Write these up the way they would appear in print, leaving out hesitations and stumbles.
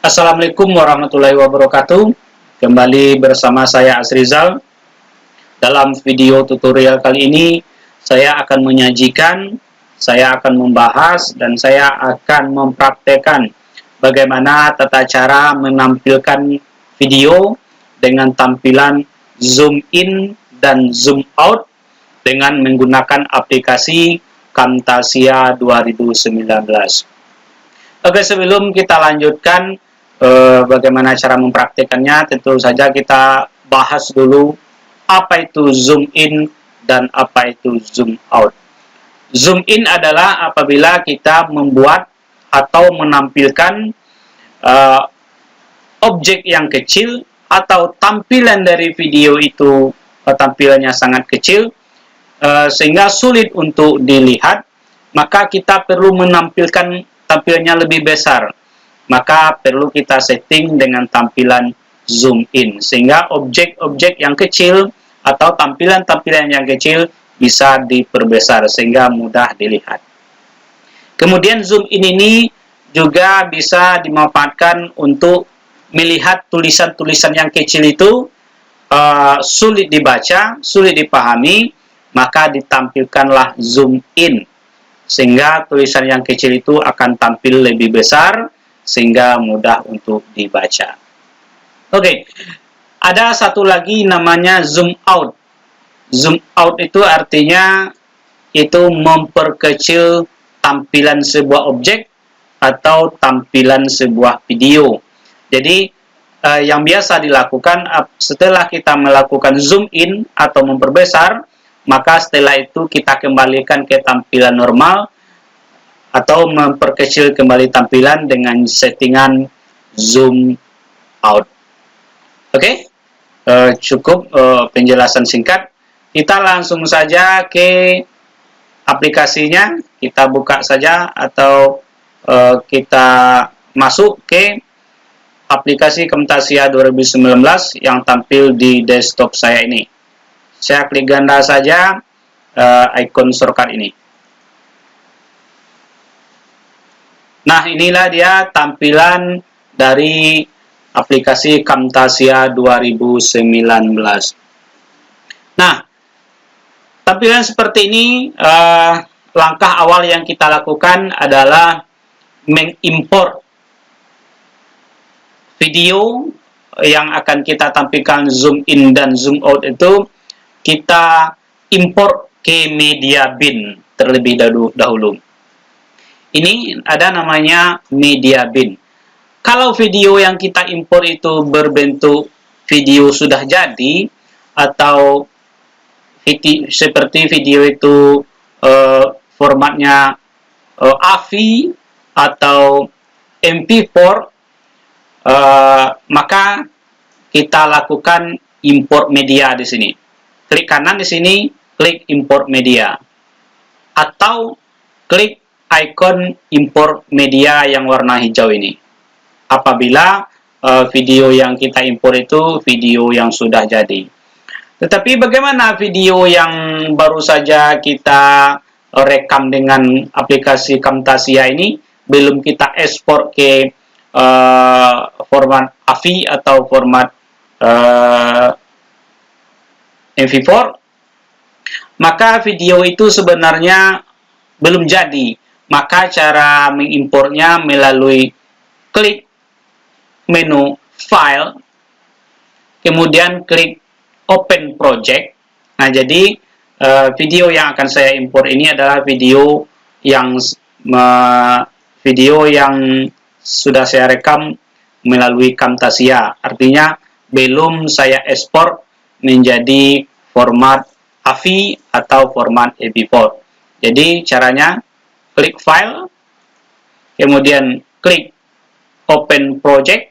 Assalamualaikum warahmatullahi wabarakatuh. Kembali bersama saya Asrizal. Dalam video tutorial kali ini, saya akan menyajikan, saya akan membahas, dan saya akan mempraktekkan bagaimana tata cara menampilkan video dengan tampilan zoom in dan zoom out dengan menggunakan aplikasi Camtasia 2019. Oke, sebelum kita lanjutkan bagaimana cara mempraktikannya, tentu saja kita bahas dulu apa itu zoom in dan apa itu zoom out. Zoom in adalah apabila kita membuat atau menampilkan objek yang kecil atau tampilan dari video itu tampilannya sangat kecil sehingga sulit untuk dilihat, maka kita perlu menampilkan tampilannya lebih besar. Maka perlu kita setting dengan tampilan zoom in, sehingga objek-objek yang kecil atau tampilan-tampilan yang kecil bisa diperbesar sehingga mudah dilihat. Kemudian zoom in ini juga bisa dimanfaatkan untuk melihat tulisan-tulisan yang kecil itu sulit dibaca, sulit dipahami, maka ditampilkanlah zoom in, sehingga tulisan yang kecil itu akan tampil lebih besar sehingga mudah untuk dibaca. Oke, ada satu lagi namanya zoom out. Zoom out itu artinya itu memperkecil tampilan sebuah objek atau tampilan sebuah video. Jadi yang biasa dilakukan setelah kita melakukan zoom in atau memperbesar, maka setelah itu kita kembalikan ke tampilan normal atau memperkecil kembali tampilan dengan settingan zoom out. Oke, cukup penjelasan singkat. Kita langsung saja ke aplikasinya. Kita buka saja atau kita masuk ke aplikasi Camtasia 2019 yang tampil di desktop saya ini. Saya klik ganda saja icon shortcut ini. Nah, inilah dia tampilan dari aplikasi Camtasia 2019. Nah, tampilan seperti ini, langkah awal yang kita lakukan adalah mengimport video yang akan kita tampilkan zoom in dan zoom out itu, kita import ke MediaBin terlebih dahulu. Ini ada namanya MediaBin. Kalau video yang kita import itu berbentuk video sudah jadi, atau seperti video itu formatnya AVI atau MP4, maka kita lakukan import media di sini. Klik kanan di sini, klik import media, atau klik icon import media yang warna hijau ini apabila video yang kita import itu video yang sudah jadi. Tetapi bagaimana video yang baru saja kita rekam dengan aplikasi Camtasia ini, belum kita ekspor ke format AVI atau format MP4, maka video itu sebenarnya belum jadi. Maka cara mengimportnya melalui klik menu File, kemudian klik Open Project. Nah, jadi video yang akan saya import ini adalah video yang sudah saya rekam melalui Camtasia. Artinya belum saya ekspor menjadi format AVI atau format MP4. Jadi caranya klik File, kemudian klik Open Project,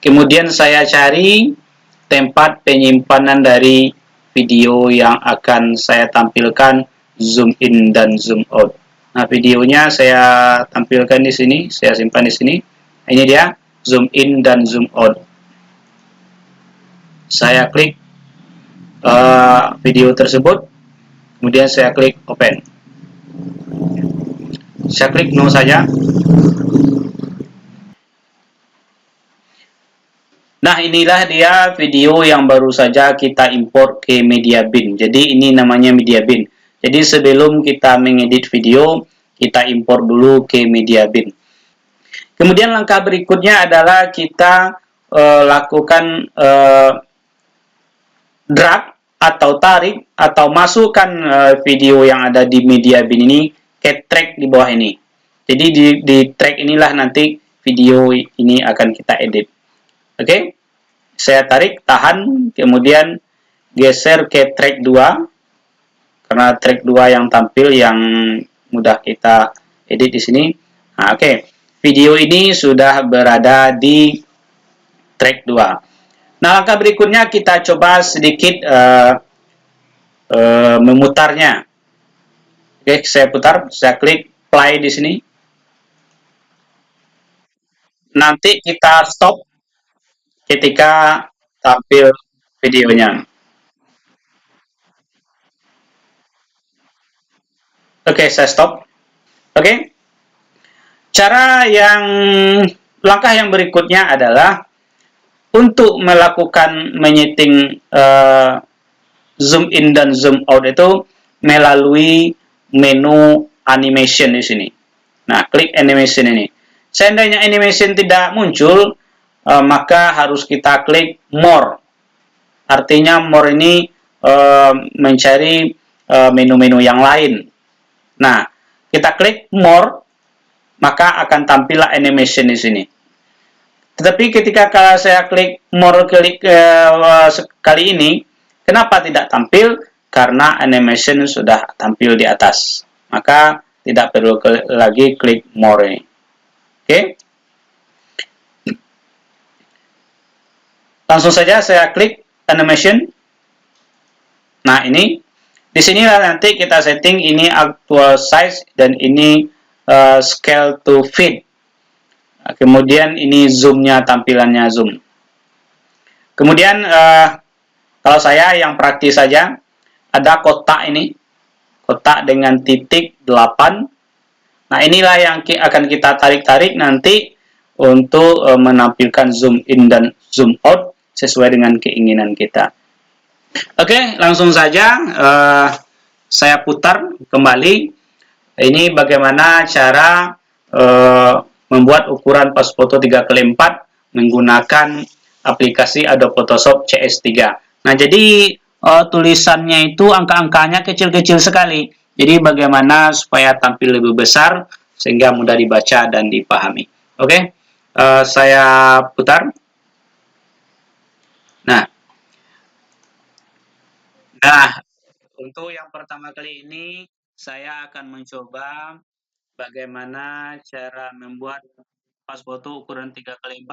kemudian saya cari tempat penyimpanan dari video yang akan saya tampilkan zoom in dan zoom out. Nah, videonya saya tampilkan di sini, saya simpan di sini. Ini dia, zoom in dan zoom out. Saya klik video tersebut, kemudian saya klik Open. Saya klik No saja. Nah, inilah dia video yang baru saja kita import ke MediaBin. Jadi ini namanya MediaBin. Jadi sebelum kita mengedit video, kita import dulu ke MediaBin. Kemudian langkah berikutnya adalah kita lakukan drag atau tarik atau masukkan video yang ada di MediaBin ini ke track di bawah ini. Jadi di track inilah nanti video ini akan kita edit. Oke? Saya tarik, tahan, kemudian geser ke track 2 karena track 2 yang tampil yang mudah kita edit di sini. Nah, oke. Video ini sudah berada di track 2. Nah, langkah berikutnya kita coba sedikit memutarnya. Oke, saya putar, saya klik play di sini. Nanti kita stop ketika tampil videonya. Oke, saya stop. Oke. Langkah yang berikutnya adalah untuk melakukan menyeting zoom in dan zoom out itu melalui menu animation di sini. Nah, klik animation ini. Seandainya animation tidak muncul, maka harus kita klik more. Artinya more ini mencari menu-menu yang lain. Nah, kita klik more, maka akan tampillah animation di sini. Tetapi ketika saya klik more kali ini, kenapa tidak tampil? Karena animation sudah tampil di atas. Maka tidak perlu lagi klik more ini. Oke. Langsung saja saya klik animation. Nah, ini di sinilah nanti kita setting ini actual size dan ini scale to fit. Nah, kemudian ini zoom-nya, tampilannya zoom. Kemudian kalau saya yang praktis saja, ada kotak ini, kotak dengan titik 8. Nah, inilah yang akan kita tarik-tarik nanti untuk menampilkan zoom in dan zoom out sesuai dengan keinginan kita. Oke, langsung saja saya putar kembali. Ini bagaimana cara membuat ukuran pas foto 3x4 menggunakan aplikasi Adobe Photoshop CS3. Nah, jadi tulisannya itu angka-angkanya kecil-kecil sekali. Jadi bagaimana supaya tampil lebih besar sehingga mudah dibaca dan dipahami. Oke, saya putar. Nah, untuk yang pertama kali ini saya akan mencoba bagaimana cara membuat pas foto ukuran 3x4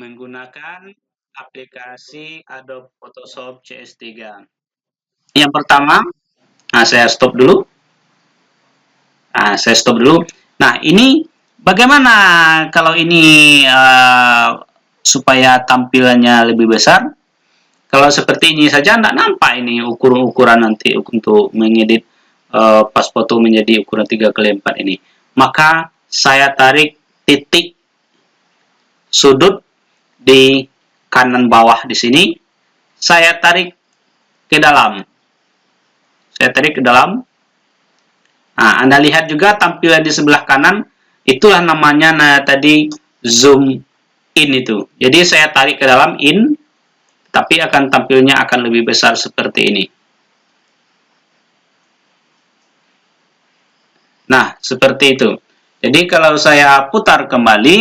menggunakan aplikasi Adobe Photoshop CS3. Yang pertama, saya stop dulu. Saya stop dulu. Nah, ini bagaimana kalau ini supaya tampilannya lebih besar? Kalau seperti ini saja tidak nampak ini ukuran nanti untuk mengedit pas foto menjadi ukuran 3x4 ini. Maka saya tarik titik sudut di kanan bawah di sini. Saya tarik ke dalam. Saya tarik ke dalam. Nah, Anda lihat juga tampilan di sebelah kanan, itulah namanya tadi zoom in itu. Jadi saya tarik ke dalam in, tapi akan tampilnya akan lebih besar seperti ini. Nah, seperti itu. Jadi kalau saya putar kembali,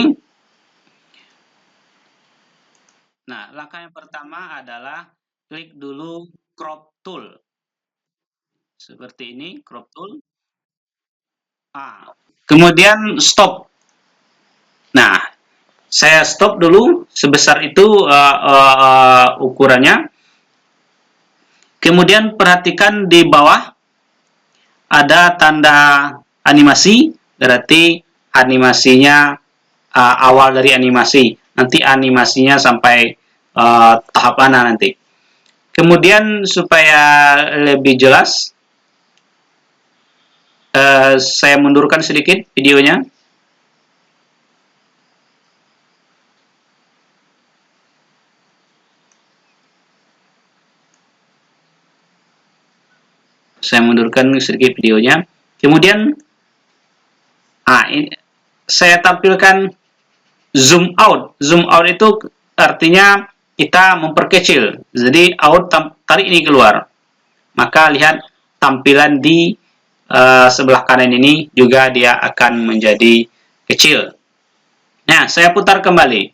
nah langkah yang pertama adalah klik dulu crop tool. Seperti ini, crop tool. Kemudian stop. Nah, saya stop dulu sebesar itu ukurannya. Kemudian perhatikan di bawah ada tanda animasi, berarti animasinya awal dari animasi. Nanti animasinya sampai tahap mana nanti. Kemudian supaya lebih jelas, saya mundurkan sedikit videonya. Saya mundurkan sedikit videonya. Kemudian ini, saya tampilkan zoom out. Zoom out itu artinya kita memperkecil. Jadi out tarik ini keluar. Maka lihat tampilan di sebelah kanan ini juga dia akan menjadi kecil. Nah, saya putar kembali.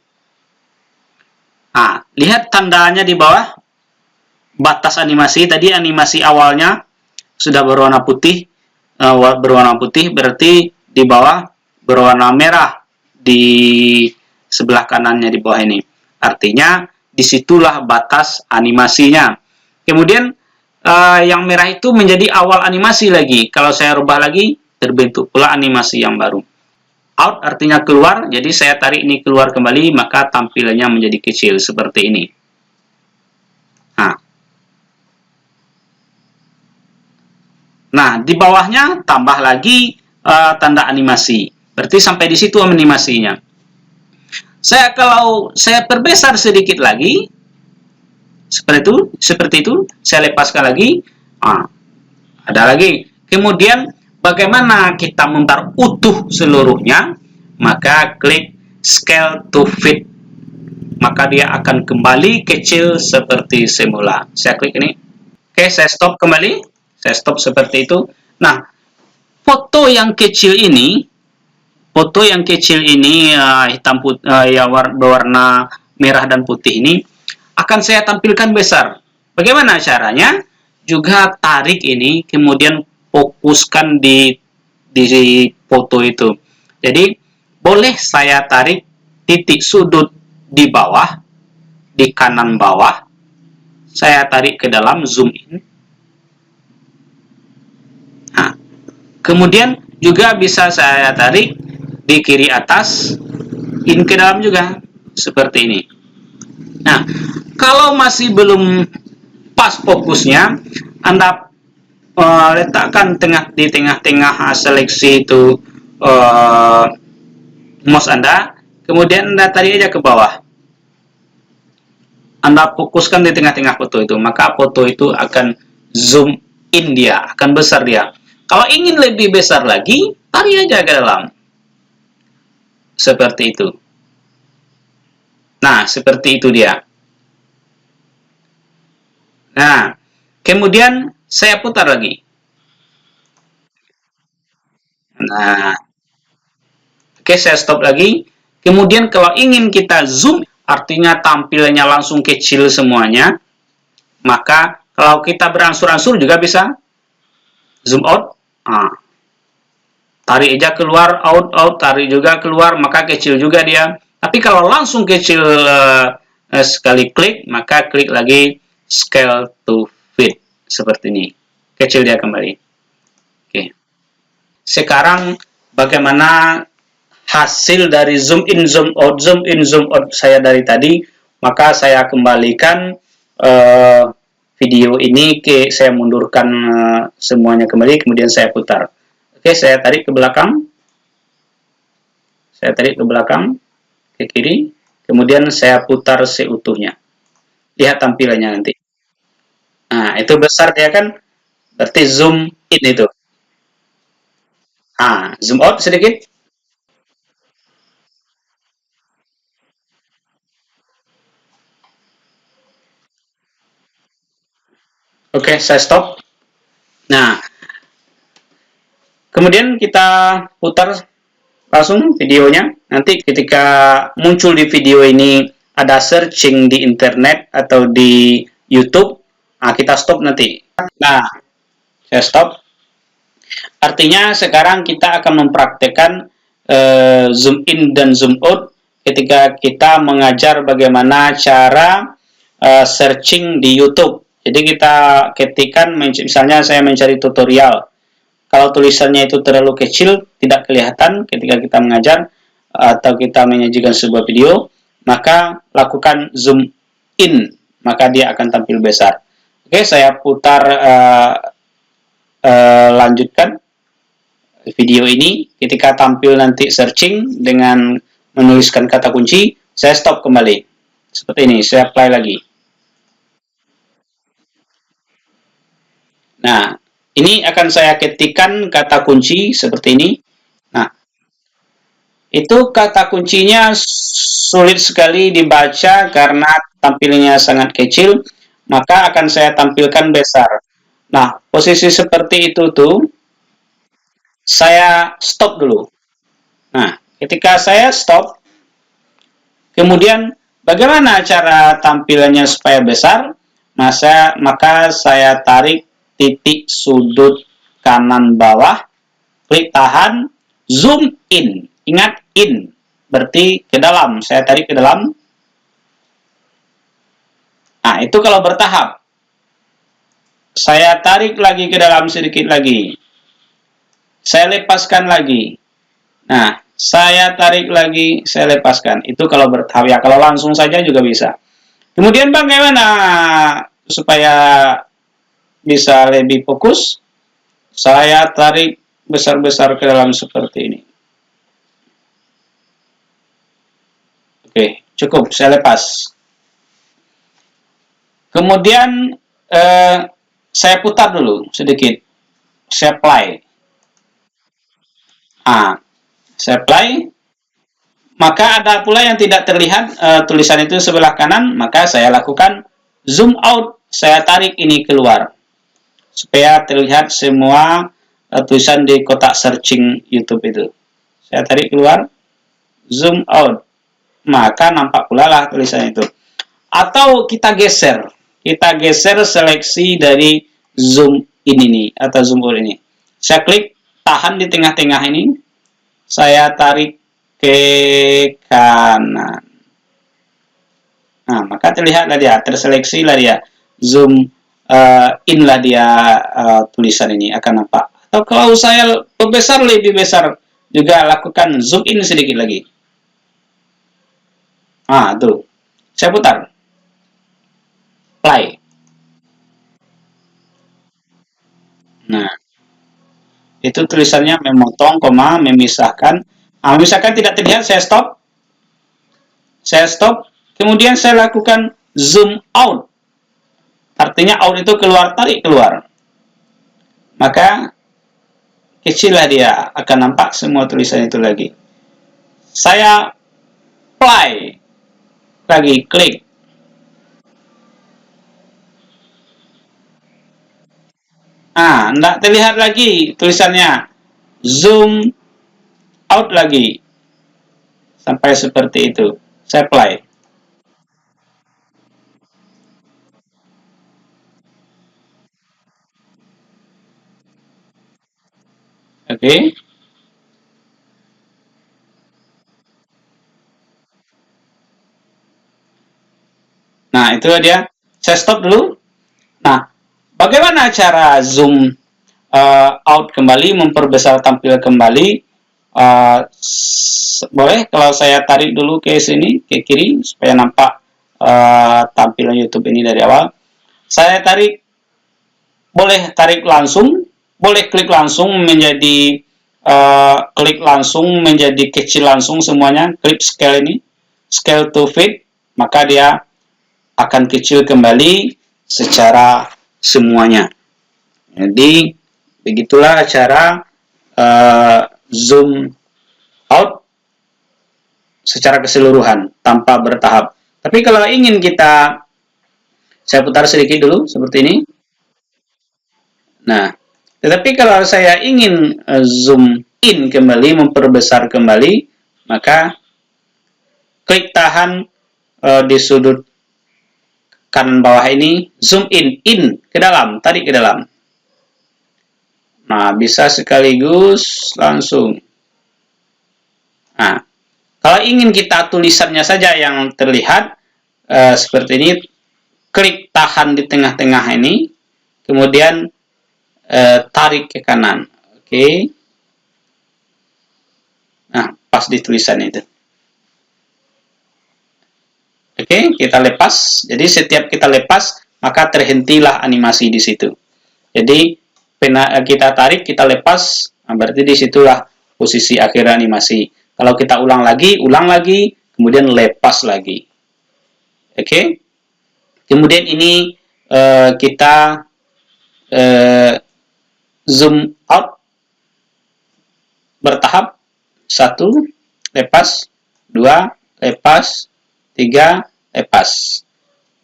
Nah, lihat tandanya di bawah batas animasi. Tadi animasi awalnya sudah berwarna putih, berarti di bawah berwarna merah di sebelah kanannya di bawah ini. Artinya disitulah batas animasinya. Kemudian yang merah itu menjadi awal animasi lagi. Kalau saya rubah lagi, terbentuk pula animasi yang baru. Out artinya keluar, jadi saya tarik ini keluar kembali, maka tampilannya menjadi kecil seperti ini. Nah, di bawahnya tambah lagi tanda animasi. Berarti sampai di situ animasinya. Kalau saya perbesar sedikit lagi, seperti itu, saya lepaskan lagi. Ada lagi. Kemudian bagaimana kita membara utuh seluruhnya? Maka klik scale to fit. Maka dia akan kembali kecil seperti semula. Saya klik ini. Oke, saya stop kembali. Saya stop seperti itu. Nah, foto yang kecil ini hitam putih, berwarna merah dan putih ini akan saya tampilkan besar. Bagaimana caranya? Juga tarik ini, kemudian fokuskan di foto itu. Jadi, boleh saya tarik titik sudut di bawah, di kanan bawah. Saya tarik ke dalam, zoom in. Nah, kemudian juga bisa saya tarik di kiri atas, in ke dalam juga, seperti ini. Nah, kalau masih belum pas fokusnya, Anda letakkan di tengah-tengah seleksi itu mouse Anda, kemudian Anda tarik aja ke bawah. Anda fokuskan di tengah-tengah foto itu, maka foto itu akan zoom in dia, akan besar dia. Kalau ingin lebih besar lagi, tarik aja ke dalam. Seperti itu. Nah, seperti itu dia. Nah, kemudian saya putar lagi. Nah, oke, saya stop lagi. Kemudian kalau ingin kita zoom, artinya tampilannya langsung kecil semuanya, maka kalau kita berangsur-angsur juga bisa zoom out. Nah, tarik aja keluar, out, tarik juga keluar, maka kecil juga dia. Tapi kalau langsung kecil sekali klik, maka klik lagi scale to fit seperti ini. Kecil dia kembali. Oke. Sekarang bagaimana hasil dari zoom in, zoom out saya dari tadi? Maka saya kembalikan video ini saya mundurkan semuanya kembali, kemudian saya putar. Oke, saya tarik ke belakang. Saya tarik ke belakang, ke kiri. Kemudian saya putar seutuhnya. Lihat tampilannya nanti. Nah, itu besar dia kan. Berarti zoom in itu. Nah, zoom out sedikit. Oke, saya stop. Nah, kemudian kita putar langsung videonya. Nanti ketika muncul di video ini ada searching di internet atau di YouTube, nah kita stop nanti. Nah, saya stop. Artinya sekarang kita akan mempraktekkan zoom in dan zoom out ketika kita mengajar bagaimana cara searching di YouTube. Jadi kita ketikkan, misalnya saya mencari tutorial. Kalau tulisannya itu terlalu kecil, tidak kelihatan ketika kita mengajar atau kita menyajikan sebuah video, maka lakukan zoom in, maka dia akan tampil besar. Oke, saya putar lanjutkan video ini. Ketika tampil nanti searching dengan menuliskan kata kunci, saya stop kembali. Seperti ini, saya apply lagi. Nah, Ini akan saya ketikkan kata kunci seperti ini. Nah, itu kata kuncinya sulit sekali dibaca karena tampilannya sangat kecil, maka akan saya tampilkan besar. Nah, posisi seperti itu tuh, saya stop dulu. Nah, ketika saya stop, kemudian bagaimana cara tampilannya supaya besar? Maka saya tarik titik sudut kanan bawah, klik tahan, zoom in. Ingat in, berarti ke dalam. Saya tarik ke dalam. Nah, itu kalau bertahap. Saya tarik lagi ke dalam sedikit lagi. Saya lepaskan lagi. Nah, saya tarik lagi, saya lepaskan. Itu kalau bertahap ya. Kalau langsung saja juga bisa. Kemudian bagaimana supaya bisa lebih fokus? Saya tarik besar-besar ke dalam seperti ini. Oke, cukup. Saya lepas. Kemudian saya putar dulu sedikit. Saya play. Saya play. Maka ada pula yang tidak terlihat tulisan itu sebelah kanan, maka saya lakukan zoom out. Saya tarik ini keluar supaya terlihat semua tulisan di kotak searching YouTube itu. Saya tarik keluar, zoom out, maka nampak pula lah tulisan itu. Atau kita geser seleksi dari zoom in ini atau zoom out ini. Saya klik tahan di tengah-tengah ini, saya tarik ke kanan. Nah, maka terlihatlah dia, terseleksi lah dia, zoom in lah dia tulisan ini akan nampak. Atau kalau saya perbesar lebih besar, juga lakukan zoom in sedikit lagi. Nah, tuh. Saya putar. Play. Nah, itu tulisannya memotong, koma, memisahkan. Nah, memisahkan tidak terlihat, saya stop. Saya stop. Kemudian saya lakukan zoom out. Artinya out itu keluar, tarik keluar. Maka kecillah dia, akan nampak semua tulisan itu lagi. Saya play. Lagi, klik. Tidak terlihat lagi tulisannya. Zoom out lagi. Sampai seperti itu. Saya play. Oke. Nah, itu dia. Saya stop dulu. Nah, bagaimana cara zoom out kembali, memperbesar tampil kembali? Boleh kalau saya tarik dulu ke sini, ke kiri, supaya nampak tampilan YouTube ini dari awal. Saya tarik, boleh tarik langsung, boleh klik langsung menjadi klik langsung menjadi kecil langsung semuanya. Klik scale ini, scale to fit, maka dia akan kecil kembali secara semuanya. Jadi begitulah cara zoom out secara keseluruhan tanpa bertahap. Tapi kalau ingin kita, saya putar sedikit dulu seperti ini. Nah, tetapi kalau saya ingin zoom in kembali, memperbesar kembali, maka klik tahan di sudut kanan bawah ini, zoom in ke dalam, tarik ke dalam. Nah, bisa sekaligus langsung. Nah, kalau ingin kita tulisannya saja yang terlihat seperti ini, klik tahan di tengah-tengah ini, kemudian tarik ke kanan. Oke. Nah, pas di tulisan itu. Oke, kita lepas. Jadi setiap kita lepas, maka terhentilah animasi di situ. Jadi kita tarik, kita lepas, nah berarti disitulah posisi akhir animasi. Kalau kita ulang lagi, kemudian lepas lagi. Oke. Kemudian ini kita zoom out bertahap, 1, lepas, 2, lepas, 3, lepas.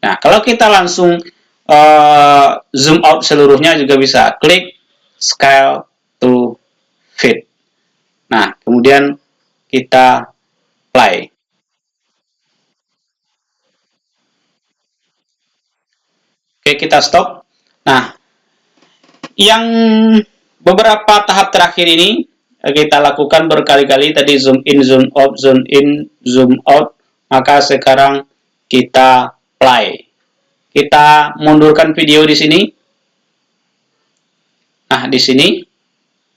Nah, kalau kita langsung zoom out seluruhnya juga bisa, klik scale to fit. Nah, kemudian kita play. Oke, kita stop. Nah, yang beberapa tahap terakhir ini kita lakukan berkali-kali, tadi zoom in, zoom out, zoom in, zoom out. Maka sekarang kita play. Kita mundurkan video di sini. Nah, di sini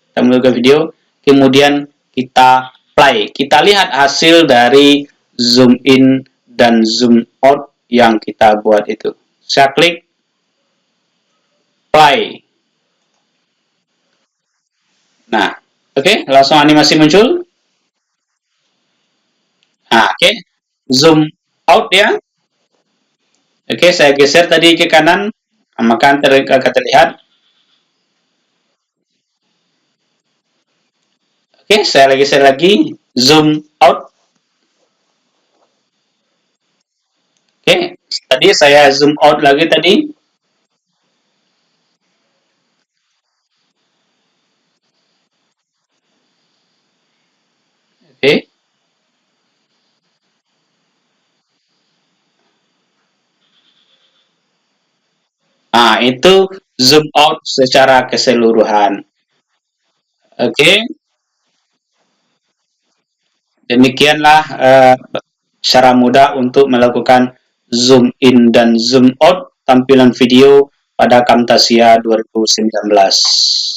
kita mundurkan video, kemudian kita play. Kita lihat hasil dari zoom in dan zoom out yang kita buat itu. Saya klik play. Nah, oke, langsung animasi muncul. Nah, oke, zoom out ya. Oke, saya geser tadi ke kanan, maka akan terlihat. Oke, saya geser lagi, zoom out. Oke, tadi saya zoom out lagi tadi. Oke. Nah, itu zoom out secara keseluruhan. Oke, demikianlah cara mudah untuk melakukan zoom in dan zoom out tampilan video pada Camtasia 2019.